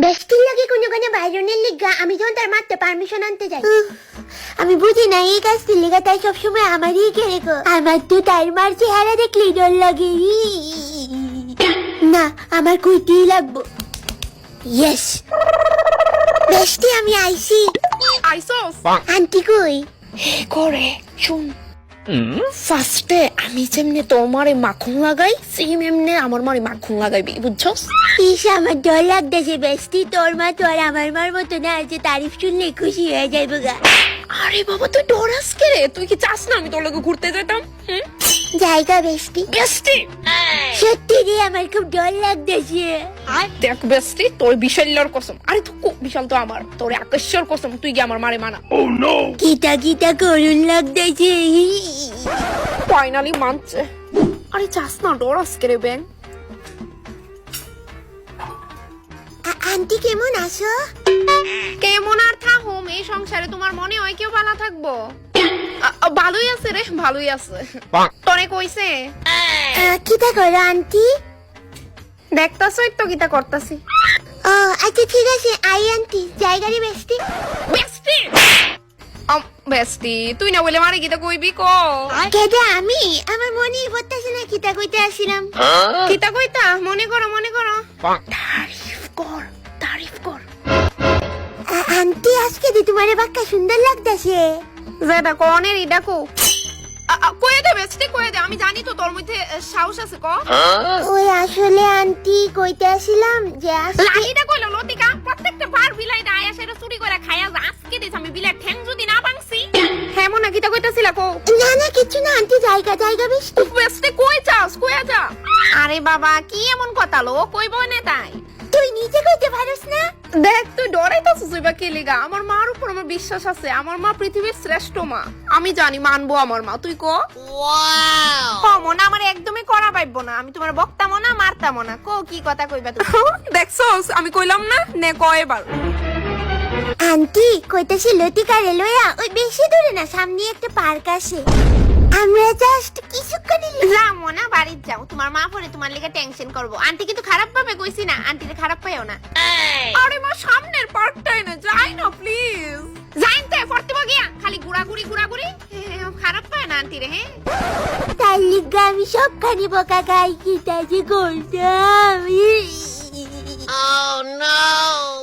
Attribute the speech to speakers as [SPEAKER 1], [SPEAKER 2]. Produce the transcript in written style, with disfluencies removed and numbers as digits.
[SPEAKER 1] বেস্টির লাগে কোনো কোনো বাইরনের লিগা আমি যখন তার মারতে পারমিশন আনতে যাই। আমি বুঝি না এই কাজটির লিগা তাই সবসময় আমারই কেড়ে গো। আমার তো তার মার চেহারা দেখলেই ডর লাগে। না আমার কইতেই লাগবো। ইয়েস বেস্টি আমি আইছি।
[SPEAKER 2] আইসোস
[SPEAKER 1] আন্টি কই?
[SPEAKER 2] করে শুন, ফার্স্টে আমি যেমনে তোমারে মাখন লাগাই সেম এমনে আমার মারে মাখন লাগাইবি, বুঝছস?
[SPEAKER 1] ইস আমার ডর লাগতেছে বেস্টি, তোর মা তো আর আমার মার মতো না যে তারিফ শুনলে খুশি হয়ে যাইবো গা।
[SPEAKER 2] আরে বাবা তুই ডরাস কে রে? তুই কি চাস না আমি তোর লগে ঘুরতে যেতাম?
[SPEAKER 1] জায়গা বেস্টি
[SPEAKER 2] বেস্টি
[SPEAKER 1] সত্যি রে আমার খুব ডর লাগতেছে।
[SPEAKER 2] দেখ বেস্টি তোর বিশাল্যর কসম, আরে তুই বিশাল তো আমার, তোর আকাশের কসম তুই কি আমার মারে মানা।
[SPEAKER 1] কিতা কিতা করুন লাগতেছে।
[SPEAKER 2] ফাইনালি মানছে। আরে চাস না, ডরাস কে রে ব্যাং?
[SPEAKER 1] আন্টি কেমন আছো?
[SPEAKER 2] কেমন আর থাকুম, এই সংসারে তোমার মনে হয় কেউ ভালো থাকবো? ভালোই আছে রে, ভালোই আছে। তোরে কইছে
[SPEAKER 1] কিতা করো আন্টি?
[SPEAKER 2] দেখতাছই তো কিতা করতাছি।
[SPEAKER 1] ও আচ্ছা ঠিক আছে আই আন্টি জায়গা রে বেস্টি।
[SPEAKER 2] বেস্টি বেস্টি তুই না বলে মারে কিতা কইবি ক?
[SPEAKER 1] কেডা আমি? আমার মনেই পড়তাছে না কিতা কইতে আসিলাম।
[SPEAKER 2] কিতা কইতা মনে করো মনে করো। তারিফ কর তারিফ কর।
[SPEAKER 1] আন্টি আজকে দি তোমারে বাক্কা সুন্দর লাগতাছে।
[SPEAKER 2] যেটা কনের ইডা কো কয়ে দে বেস্টি কয়ে দে, আমি জানি তো তোর মধ্যে সাহস আছে ক।
[SPEAKER 1] ওই আসলে আন্টি কইতে আসিলাম যে
[SPEAKER 2] লাইটা কইলো লতিকা প্রত্যেকটা বার বিলাই দা আয়া সেটা চুরি করে খায়া যা, আজকে দিস আমি বিলাই ঠ্যাং যদি না ভাঙছি। হ্যাঁ মনে কিতা কইতাছিলা কো?
[SPEAKER 1] না না কিছু না আন্টি জায়গা জায়গা বেস্টি।
[SPEAKER 2] বেস্টি কই যাস কইয়া যা। আরে বাবা কি এমন কথা লো কইবো না তাই?
[SPEAKER 1] তুই নিজে কইতে পারোস না?
[SPEAKER 2] দেখ তুই ডরাইতাছিস বা কি লিগা? আমার মার উপর আমার বিশ্বাস আছে, আমার মা পৃথিবীর শ্রেষ্ঠ মা, আমি জানি মানবো আমার মা। তুই কো? ওয়াও মনে আমার একদমই করা পাইবো না, আমি তোমার বক্তামো না মারতামো না। কো কি কথা কইবা তুমি? দেখছস আমি কইলাম না, নে কয় এবার।
[SPEAKER 1] আন্টি কইতাছি লতিকা রেলওয়া ওই বেশি দূরে না, সামনে একটা পার্ক আছে, আমরা জাস্ট কিছুক্ষণই
[SPEAKER 2] যাবো না, বাড়ি যাও। তোমার মা পরে তোমার লেগে টেনশন করবো। আন্টি কিন্তু খারাপ ভাবে কইছি না, আন্টিরে খারাপ পাইও না। আরে মা সামনের পার্কটাই না, যাই না প্লিজ। যাইতে ফরতে গিয়া খালি ঘুরাঘুরি ঘুরাঘুরি, খারাপ পায় না আন্টিরে। হ্যাঁ
[SPEAKER 1] তার লিগা আমি সবখানি বোকা গাই কিতা যে করতাম।
[SPEAKER 2] Oh no!